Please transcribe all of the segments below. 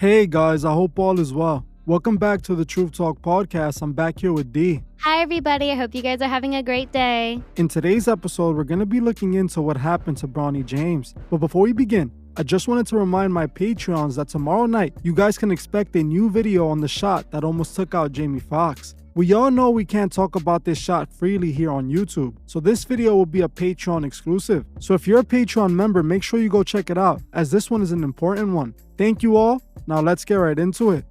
Hey guys, I hope all is well. Welcome back to the Truth Talk podcast. I'm back here with D. Hi, everybody. I hope you guys are having a great day. In today's episode, we're going to be looking into what happened to Bronny James. But before we begin, I just wanted to remind my Patreons that tomorrow night, you guys can expect a new video on the shot that almost took out Jamie Foxx. We all know we can't talk about this shot freely here on YouTube, so this video will be a Patreon exclusive. So if you're a Patreon member, make sure you go check it out, as this one is an important one. Thank you all. Now let's get right into it.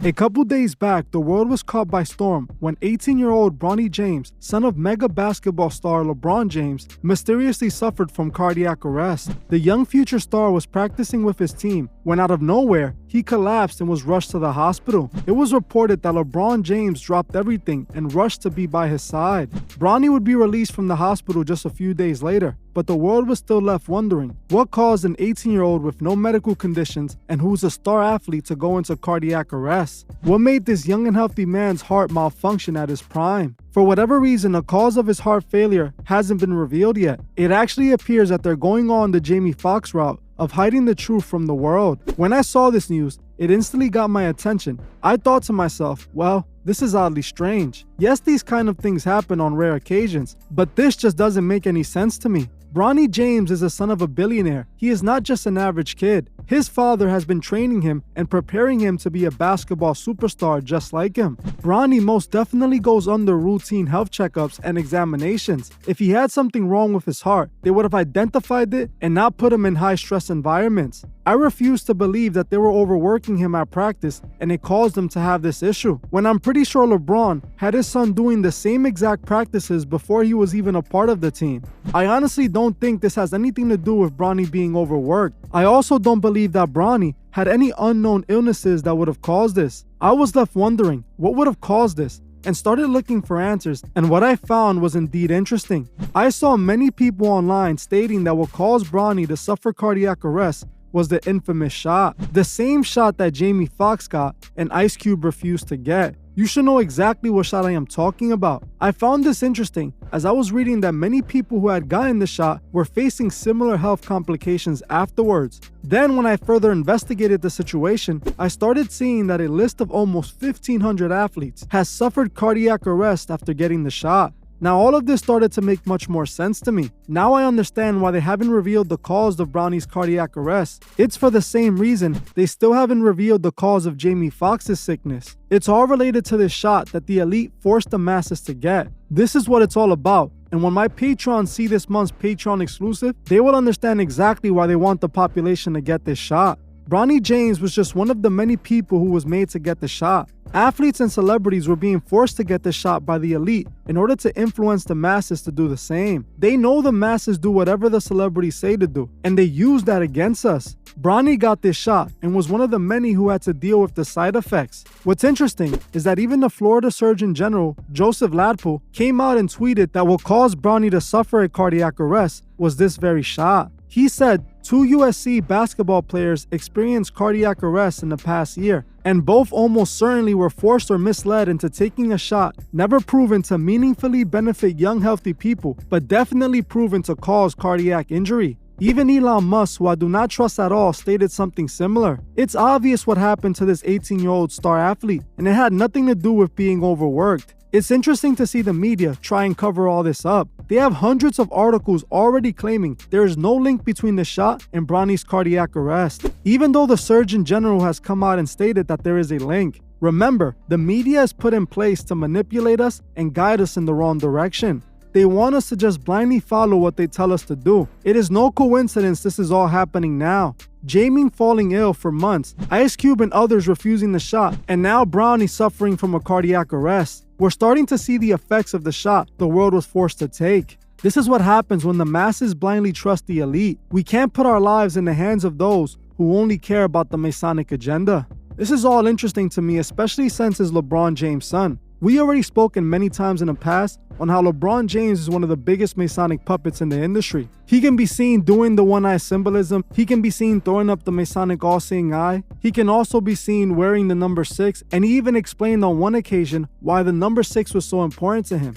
A couple days back, the world was caught by storm when 18-year-old Bronny James, son of mega basketball star LeBron James, mysteriously suffered from cardiac arrest. The young future star was practicing with his team when out of nowhere, he collapsed and was rushed to the hospital. It was reported that LeBron James dropped everything and rushed to be by his side. Bronny would be released from the hospital just a few days later, but the world was still left wondering what caused an 18-year-old with no medical conditions and who's a star athlete to go into cardiac arrest. What made this young and healthy man's heart malfunction at his prime? For whatever reason, the cause of his heart failure hasn't been revealed yet. It actually appears that they're going on the Jamie Foxx route of hiding the truth from the world. When I saw this news, it instantly got my attention. I thought to myself, well, this is oddly strange. Yes, these kind of things happen on rare occasions, but this just doesn't make any sense to me. Bronny James is the son of a billionaire. He is not just an average kid. His father has been training him and preparing him to be a basketball superstar just like him. Bronny most definitely goes under routine health checkups and examinations. If he had something wrong with his heart, they would have identified it and not put him in high-stress environments. I refuse to believe that they were overworking him at practice and it caused him to have this issue, when I'm pretty sure LeBron had his son doing the same exact practices before he was even a part of the team. I honestly don't think this has anything to do with Bronny being overworked. I also don't believe that Bronny had any unknown illnesses that would have caused this. I was left wondering what would have caused this, and started looking for answers, and what I found was indeed interesting. I saw many people online stating that what caused Bronny to suffer cardiac arrest was the infamous shot. The same shot that Jamie Foxx got and Ice Cube refused to get. You should know exactly what shot I am talking about. I found this interesting as I was reading that many people who had gotten the shot were facing similar health complications afterwards. Then when I further investigated the situation, I started seeing that a list of almost 1,500 athletes has suffered cardiac arrest after getting the shot. Now all of this started to make much more sense to me. Now I understand why they haven't revealed the cause of Bronny's cardiac arrest. It's for the same reason they still haven't revealed the cause of Jamie Foxx's sickness. It's all related to this shot that the elite forced the masses to get. This is what it's all about. And when my patrons see this month's Patreon exclusive, they will understand exactly why they want the population to get this shot. Bronny James was just one of the many people who was made to get the shot. Athletes and celebrities were being forced to get the shot by the elite in order to influence the masses to do the same. They know the masses do whatever the celebrities say to do, and they use that against us. Bronny got this shot and was one of the many who had to deal with the side effects. What's interesting is that even the Florida Surgeon General, Joseph Ladpo, came out and tweeted that what caused Bronny to suffer a cardiac arrest was this very shot. He said 2 USC basketball players experienced cardiac arrest in the past year, and both almost certainly were forced or misled into taking a shot never proven to meaningfully benefit young healthy people, but definitely proven to cause cardiac injury. Even Elon Musk, who I do not trust at all, stated something similar. It's obvious what happened to this 18-year-old star athlete, and it had nothing to do with being overworked. It's interesting to see the media try and cover all this up. They have hundreds of articles already claiming there is no link between the shot and Bronny's cardiac arrest, even though the Surgeon General has come out and stated that there is a link. Remember, the media is put in place to manipulate us and guide us in the wrong direction. They want us to just blindly follow what they tell us to do. It is no coincidence this is all happening now. Jamie falling ill for months, Ice Cube and others refusing the shot, and now Bronny suffering from a cardiac arrest. We're starting to see the effects of the shot the world was forced to take. This is what happens when the masses blindly trust the elite. We can't put our lives in the hands of those who only care about the Masonic agenda. This is all interesting to me, especially since it's LeBron James' son. We already spoken many times in the past on how LeBron James is one of the biggest Masonic puppets in the industry. He can be seen doing the one-eye symbolism. He can be seen throwing up the Masonic all-seeing eye. He can also be seen wearing the number 6, and he even explained on one occasion why the number 6 was so important to him.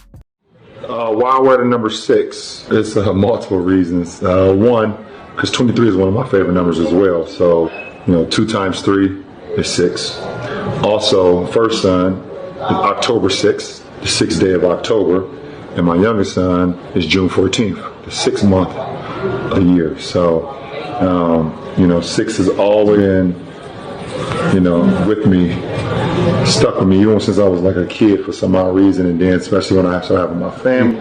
Why I wear the number 6? It's multiple reasons. One, because 23 is one of my favorite numbers as well. So 2 times 3 is 6. Also, first son is October 6th, the 6th day of October, and my youngest son is June 14th, the 6th month of the year. So, 6 has always been, with me, stuck with me even since I was like a kid for some odd reason, and then especially when I started having my family.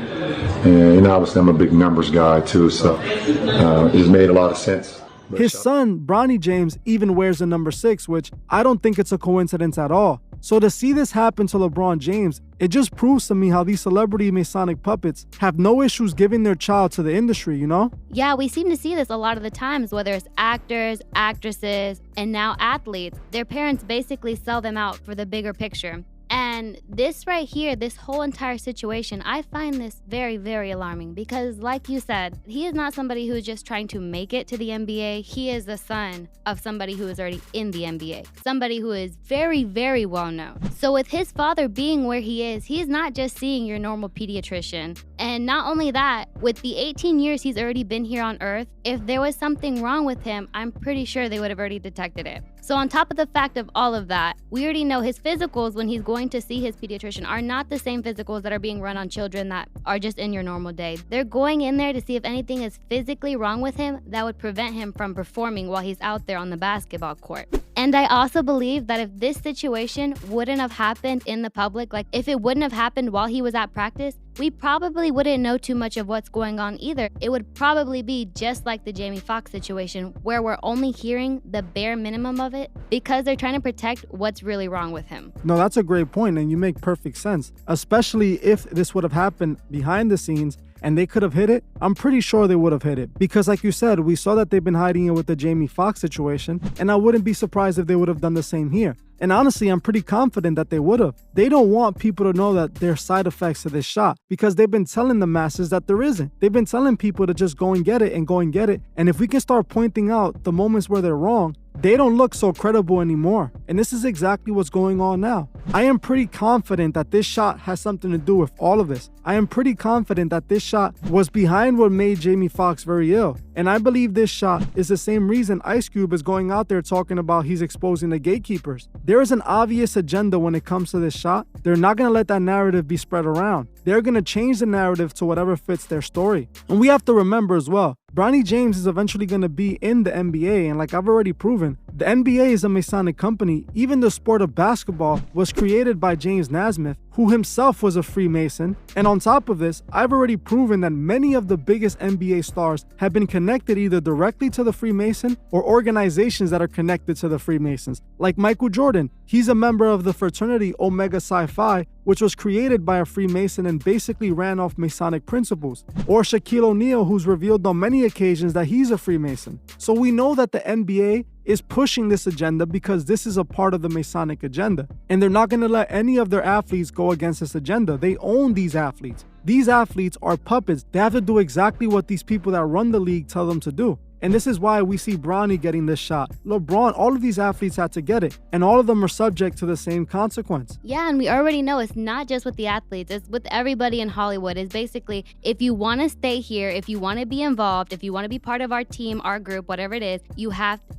And obviously I'm a big numbers guy too, so it's made a lot of sense. His son, Bronny James, even wears the number 6, which I don't think it's a coincidence at all. So to see this happen to LeBron James, it just proves to me how these celebrity Masonic puppets have no issues giving their child to the industry, Yeah, we seem to see this a lot of the times, whether it's actors, actresses, and now athletes. Their parents basically sell them out for the bigger picture. And this right here, this whole entire situation, I find this very, very alarming because like you said, he is not somebody who is just trying to make it to the NBA. He is the son of somebody who is already in the NBA, somebody who is very, very well known. So with his father being where he is not just seeing your normal pediatrician. And not only that, with the 18 years he's already been here on Earth, if there was something wrong with him, I'm pretty sure they would have already detected it. So on top of the fact of all of that, we already know his physicals when he's going to see his pediatrician are not the same physicals that are being run on children that are just in your normal day. They're going in there to see if anything is physically wrong with him that would prevent him from performing while he's out there on the basketball court. And I also believe that if this situation wouldn't have happened in the public, like if it wouldn't have happened while he was at practice, we probably wouldn't know too much of what's going on either. It would probably be just like the Jamie Foxx situation where we're only hearing the bare minimum of it because they're trying to protect what's really wrong with him. No, that's a great point, and you make perfect sense, especially if this would have happened behind the scenes and they could have hid it. I'm pretty sure they would have hid it because like you said, we saw that they've been hiding it with the Jamie Foxx situation, and I wouldn't be surprised if they would have done the same here. And honestly, I'm pretty confident that they would have. They don't want people to know that there are side effects to this shot because they've been telling the masses that there isn't. They've been telling people to just go and get it and go and get it. And if we can start pointing out the moments where they're wrong, they don't look so credible anymore. And this is exactly what's going on now. I am pretty confident that this shot has something to do with all of this. I am pretty confident that this shot was behind what made Jamie Foxx very ill. And I believe this shot is the same reason Ice Cube is going out there talking about he's exposing the gatekeepers. There is an obvious agenda when it comes to this shot. They're not going to let that narrative be spread around. They're going to change the narrative to whatever fits their story. And we have to remember as well, Bronny James is eventually going to be in the NBA, and like I've already proven, the NBA is a Masonic company. Even the sport of basketball was created by James Naismith, who himself was a Freemason. And on top of this, I've already proven that many of the biggest NBA stars have been connected either directly to the Freemason or organizations that are connected to the Freemasons. Like Michael Jordan, he's a member of the fraternity Omega Psi Phi, which was created by a Freemason and basically ran off Masonic principles. Or Shaquille O'Neal, who's revealed on many occasions that he's a Freemason. So we know that the NBA is pushing this agenda because this is a part of the Masonic agenda. And they're not going to let any of their athletes go against this agenda. They own these athletes. These athletes are puppets. They have to do exactly what these people that run the league tell them to do. And this is why we see Bronny getting this shot. LeBron, all of these athletes had to get it. And all of them are subject to the same consequence. Yeah, and we already know it's not just with the athletes. It's with everybody in Hollywood. It's basically, if you want to stay here, if you want to be involved, if you want to be part of our team, our group, whatever it is,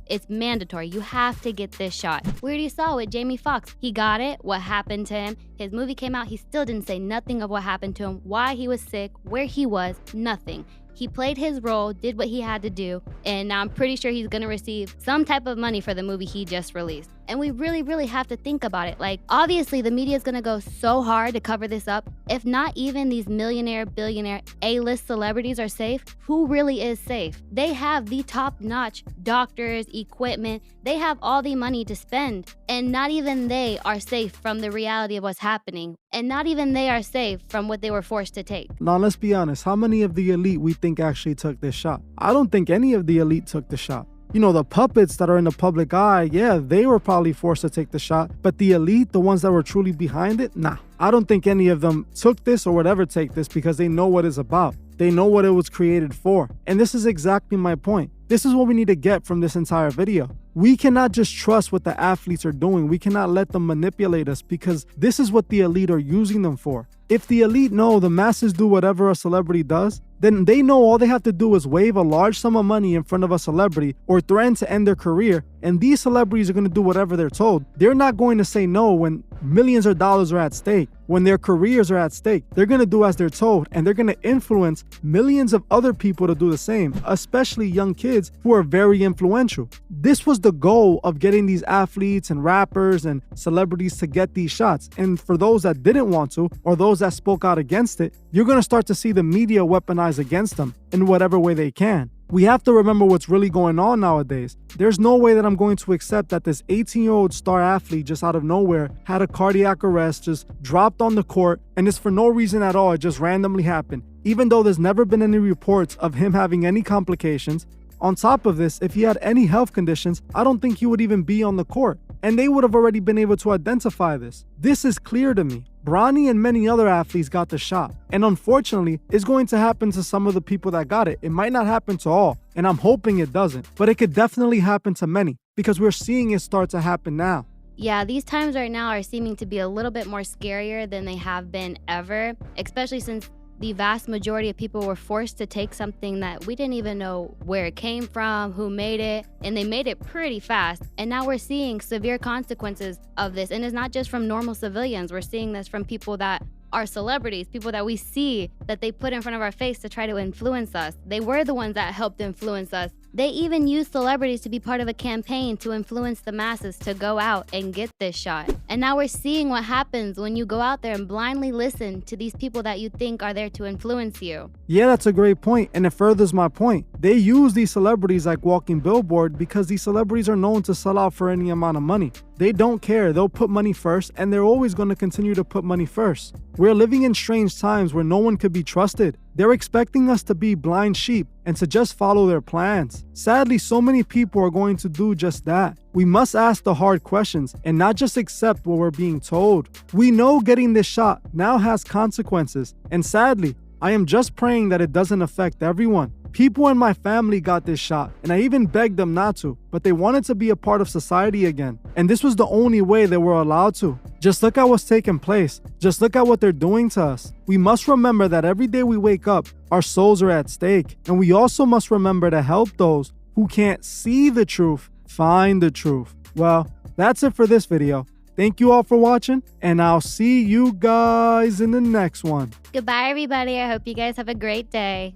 it's mandatory. You have to get this shot. We already saw with Jamie Foxx. He got it, what happened to him. His movie came out. He still didn't say nothing of what happened to him, why he was sick, where he was, nothing. He played his role, did what he had to do, and now I'm pretty sure he's gonna receive some type of money for the movie he just released. And we really, really have to think about it. Like, obviously the media is gonna go so hard to cover this up. If not even these millionaire, billionaire, A-list celebrities are safe, who really is safe? They have the top-notch doctors, equipment, they have all the money to spend, and not even they are safe from the reality of what's happening. And not even they are safe from what they were forced to take. Now, let's be honest. How many of the elite we think actually took this shot? I don't think any of the elite took the shot. You know, the puppets that are in the public eye, yeah, they were probably forced to take the shot. But the elite, the ones that were truly behind it, nah. I don't think any of them took this or would ever take this because they know what it's about. They know what it was created for. And this is exactly my point. This is what we need to get from this entire video. We cannot just trust what the athletes are doing. We cannot let them manipulate us because this is what the elite are using them for. If the elite know the masses do whatever a celebrity does, then they know all they have to do is wave a large sum of money in front of a celebrity or threaten to end their career, and these celebrities are going to do whatever they're told. They're not going to say no when millions of dollars are at stake, when their careers are at stake. They're going to do as they're told, and they're going to influence millions of other people to do the same, especially young kids who are very influential. This was the goal of getting these athletes and rappers and celebrities to get these shots. And for those that didn't want to, or those that spoke out against it, you're going to start to see the media weaponize against them in whatever way they can. We have to remember what's really going on nowadays. There's no way that I'm going to accept that this 18-year-old star athlete just out of nowhere had a cardiac arrest, just dropped on the court, and it's for no reason at all. It just randomly happened, even though there's never been any reports of him having any complications. On top of this, if he had any health conditions, I don't think he would even be on the court, and they would have already been able to identify this. This is clear to me. Bronny and many other athletes got the shot, and unfortunately, it's going to happen to some of the people that got it. It might not happen to all, and I'm hoping it doesn't, but it could definitely happen to many because we're seeing it start to happen now. Yeah, these times right now are seeming to be a little bit more scarier than they have been ever, especially since the vast majority of people were forced to take something that we didn't even know where it came from, who made it, and they made it pretty fast. And now we're seeing severe consequences of this. And it's not just from normal civilians. We're seeing this from people that are celebrities, people that we see that they put in front of our face to try to influence us. They were the ones that helped influence us. They even used celebrities to be part of a campaign to influence the masses to go out and get this shot. And now we're seeing what happens when you go out there and blindly listen to these people that you think are there to influence you. Yeah, that's a great point, and it furthers my point. They use these celebrities like walking billboard because these celebrities are known to sell out for any amount of money. They don't care. They'll put money first, and they're always going to continue to put money first. We're living in strange times where no one could be trusted. They're expecting us to be blind sheep and to just follow their plans. Sadly, so many people are going to do just that. We must ask the hard questions and not just accept what we're being told. We know getting this shot now has consequences, and sadly, I am just praying that it doesn't affect everyone. People in my family got this shot, and I even begged them not to, but they wanted to be a part of society again. And this was the only way they were allowed to. Just look at what's taking place. Just look at what they're doing to us. We must remember that every day we wake up, our souls are at stake. And we also must remember to help those who can't see the truth find the truth. Well, that's it for this video. Thank you all for watching, and I'll see you guys in the next one. Goodbye, everybody. I hope you guys have a great day.